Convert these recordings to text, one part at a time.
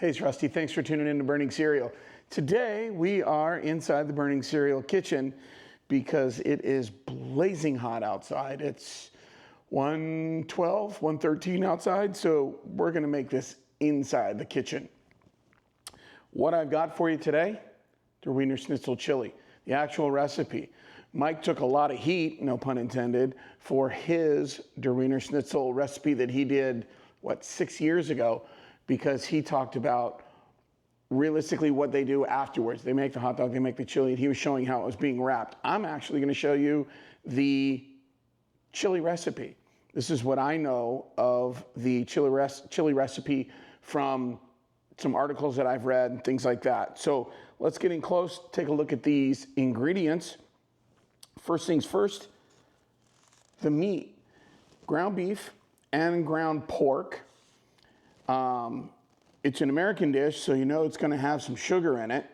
Hey, it's Rusty. Thanks for tuning in to Burning Cereal. Today, we are inside the Burning Cereal kitchen because it is blazing hot outside. It's 112, 113 outside, so we're gonna make this inside the kitchen. What I've got for you today, the Wienerschnitzel chili, the actual recipe. Mike took a lot of heat, no pun intended, for his Der Wienerschnitzel recipe that he did, 6 years ago, because he talked about realistically what they do afterwards. They make the hot dog, they make the chili, and he was showing how it was being wrapped. I'm actually gonna show you the chili recipe. This is what I know of the chili recipe from some articles that I've read and things like that. So let's get in close, take a look at these ingredients. First things first, the meat, ground beef and ground pork. It's an American dish, so you know it's gonna have some sugar in it,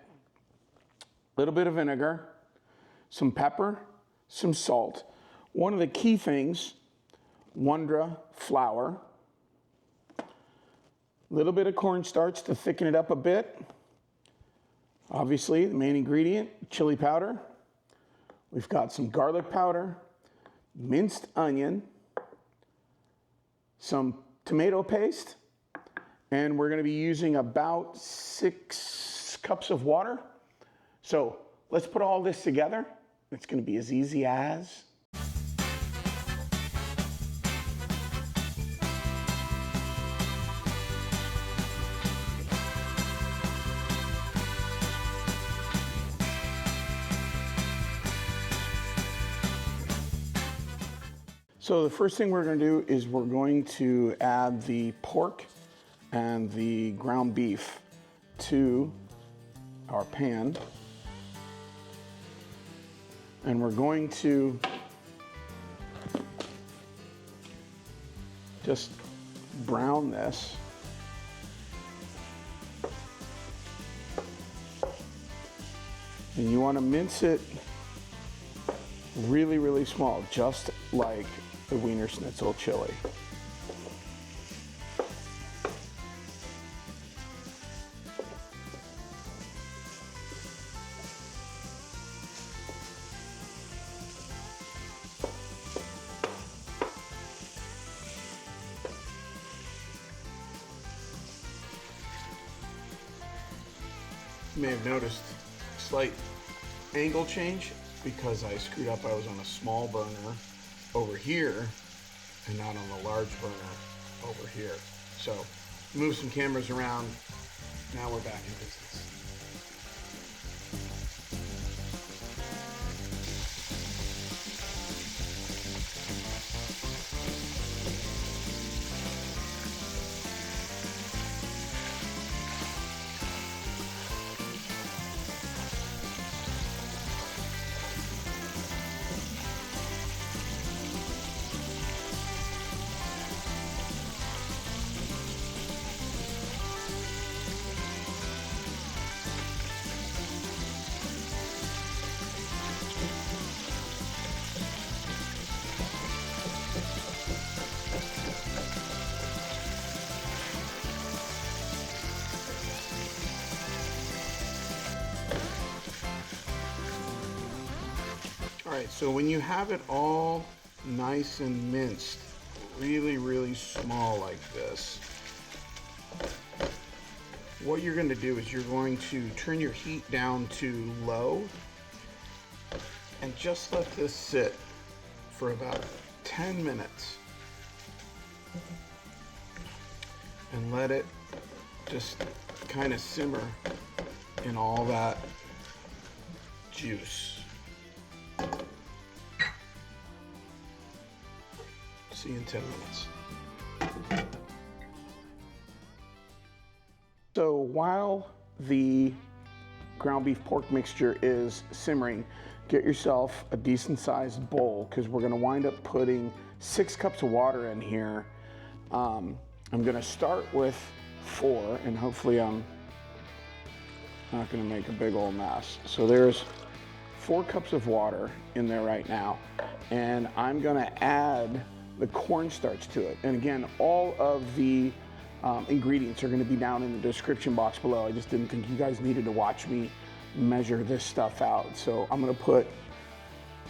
a little bit of vinegar, some pepper, some salt. One of the key things, Wondra flour, a little bit of cornstarch to thicken it up a bit. Obviously, the main ingredient, chili powder. We've got some garlic powder, minced onion, some tomato paste, and we're gonna be using about 6 cups of water. So let's put all this together. It's gonna be as easy as. So the first thing we're gonna do is we're going to add the pork and the ground beef to our pan. And we're going to just brown this. And you want to mince it really, really small, just like the Wienerschnitzel chili. You may have noticed a slight angle change because I screwed up. I was on a small burner over here and not on the large burner over here. So move some cameras around. Now we're back in business. All right, so when you have it all nice and minced, really, really small like this, what you're going to do is you're going to turn your heat down to low and just let this sit for about 10 minutes and let it just kind of simmer in all that juice. See you in 10 minutes. So while the ground beef pork mixture is simmering, get yourself a decent sized bowl because we're gonna wind up putting 6 cups of water in here. I'm gonna start with 4 and hopefully I'm not gonna make a big old mess. So there's 4 cups of water in there right now, and I'm gonna add the cornstarch to it. And again, all of the ingredients are going to be down in the description box below. I just didn't think you guys needed to watch me measure this stuff out. So I'm going to put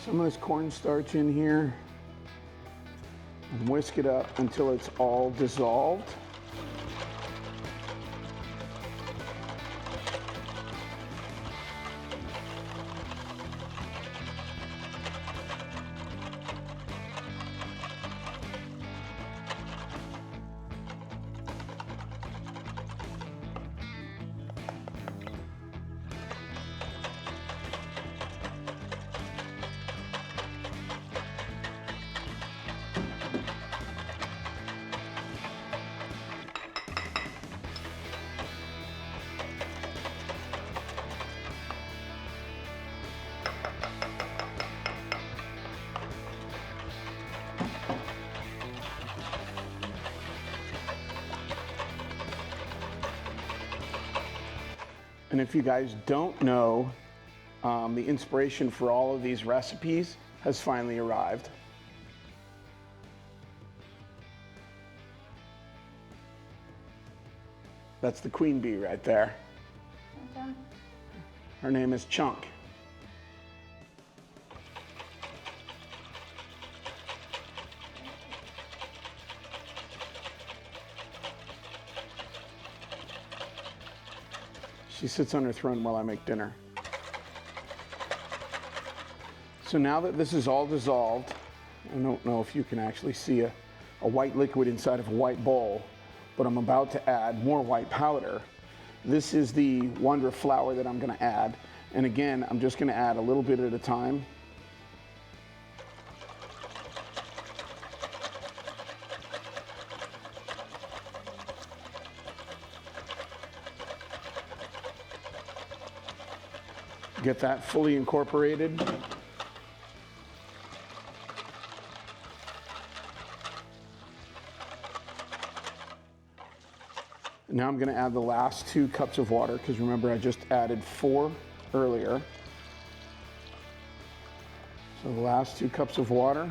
some of this cornstarch in here and whisk it up until it's all dissolved. And if you guys don't know, the inspiration for all of these recipes has finally arrived. That's the queen bee right there. Okay. Her name is Chunk. She sits on her throne while I make dinner. So now that this is all dissolved, I don't know if you can actually see a white liquid inside of a white bowl, but I'm about to add more white powder. This is the Wonder flour that I'm gonna add. And again, I'm just gonna add a little bit at a time. Get that fully incorporated. Now I'm going to add the last 2 cups of water, because remember I just added 4 earlier. So the last 2 cups of water.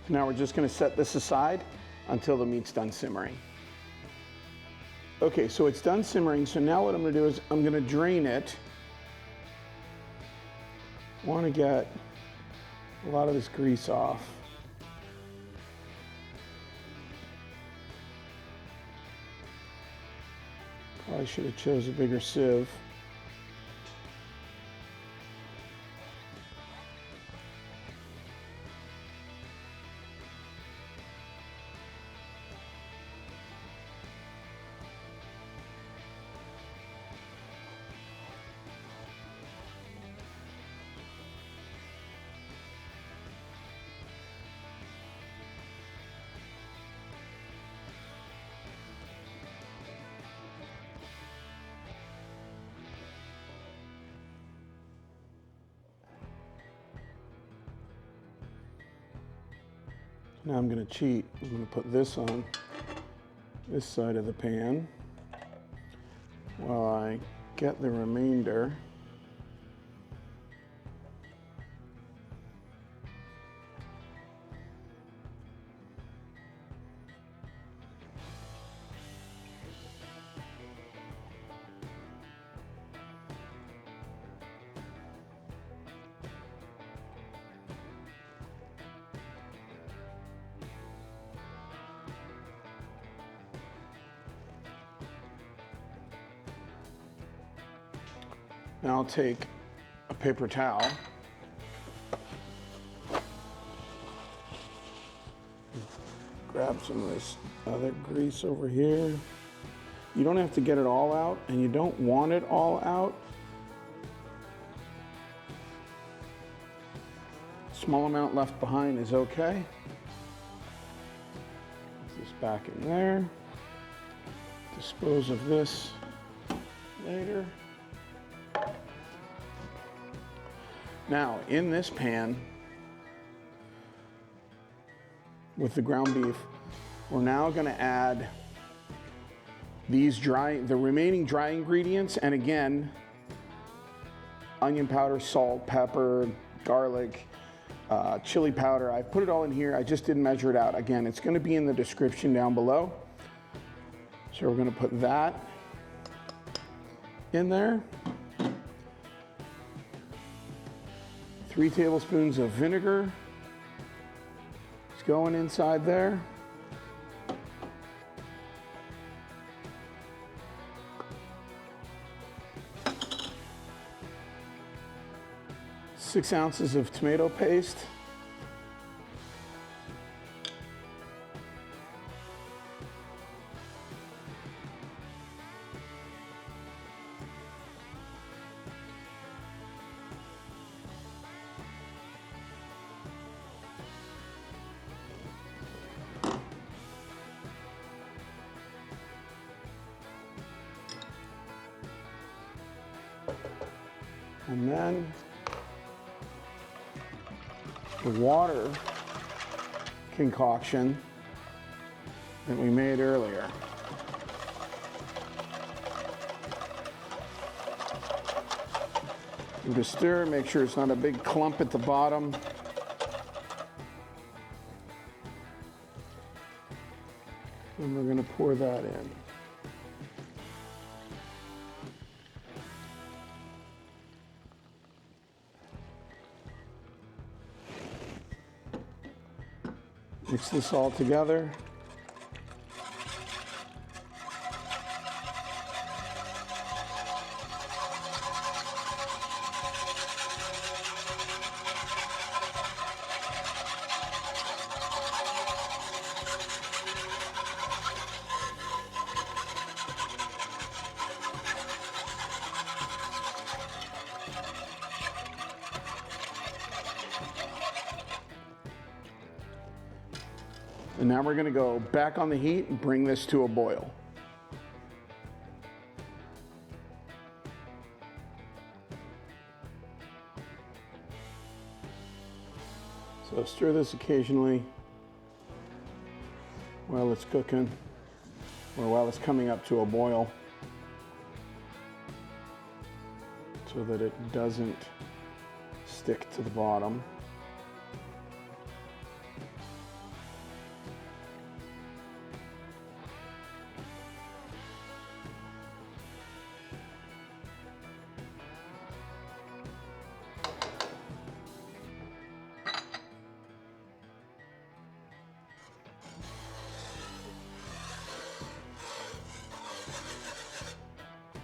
Now we're just going to set this aside until the meat's done simmering. Okay, so it's done simmering. So now what I'm going to do is I'm going to drain it. I want to get a lot of this grease off. Probably should have chose a bigger sieve. Now I'm going to cheat. I'm going to put this on this side of the pan while I get the remainder. Now I'll take a paper towel, grab some of this other grease over here. You don't have to get it all out, and you don't want it all out. Small amount left behind is okay. Put this back in there. Dispose of this later. Now, in this pan, with the ground beef, we're now gonna add the remaining dry ingredients, and again, onion powder, salt, pepper, garlic, chili powder. I put it all in here. I just didn't measure it out. Again, it's gonna be in the description down below. So we're gonna put that in there. 3 tablespoons of vinegar. It's going inside there. 6 ounces of tomato paste. And then the water concoction that we made earlier. Give it a stir, make sure it's not a big clump at the bottom. And we're going to pour that in. Mix this all together. And now we're gonna go back on the heat and bring this to a boil. So stir this occasionally while it's cooking, or while it's coming up to a boil, so that it doesn't stick to the bottom.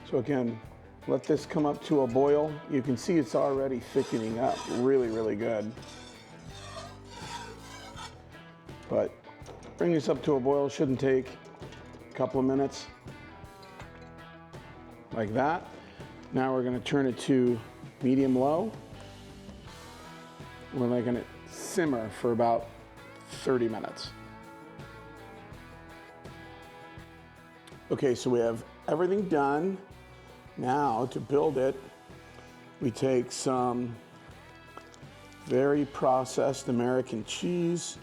So again, let this come up to a boil. You can see it's already thickening up really, really good. But bring this up to a boil, shouldn't take a couple of minutes. Like that. Now we're gonna turn it to medium low. We're letting it simmer for about 30 minutes. Okay, so we have everything done. Now, to build it, we take some very processed American cheese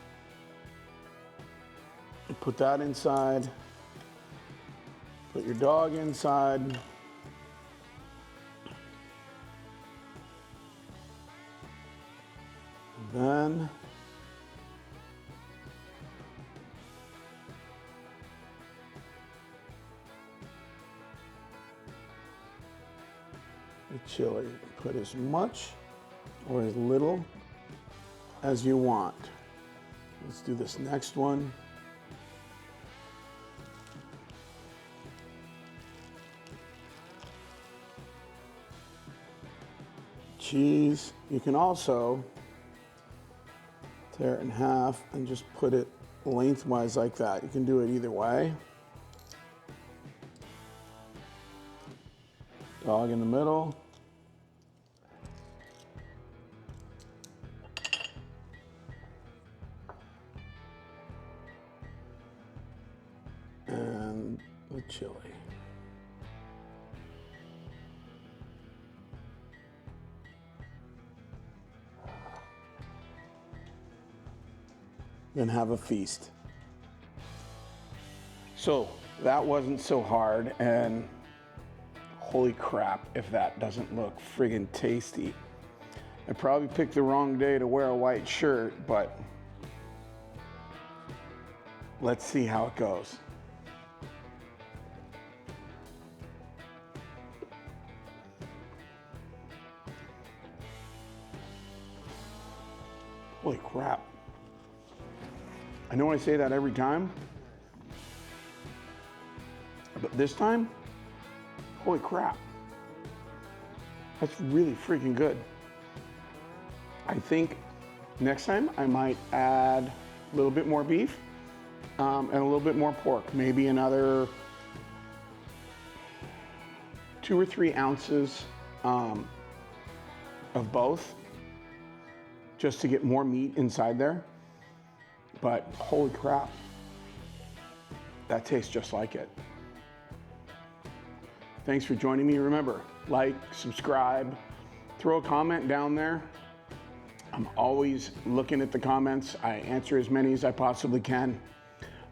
and put that inside. Put your dog inside. And then the chili. Put as much or as little as you want. Let's do this next one. Cheese. You can also tear it in half and just put it lengthwise like that. You can do it either way. Dog in the middle. And the chili. then have a feast. So that wasn't so hard, and holy crap if that doesn't look friggin' tasty. I probably picked the wrong day to wear a white shirt, but let's see how it goes. Holy crap. I know I say that every time, but this time, holy crap. That's really freaking good. I think next time I might add a little bit more beef and a little bit more pork, maybe another 2 or 3 ounces of both, just to get more meat inside there. But holy crap, that tastes just like it. Thanks for joining me. Remember, like, subscribe, throw a comment down there. I'm always looking at the comments. I answer as many as I possibly can.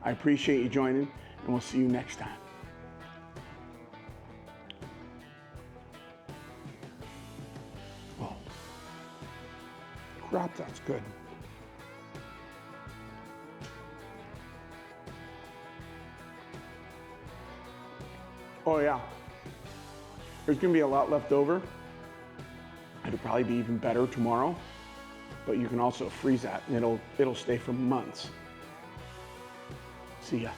I appreciate you joining, and we'll see you next time. Oh, crap, that's good. Oh yeah, there's gonna be a lot left over. It'll probably be even better tomorrow, but you can also freeze that and it'll stay for months. See ya.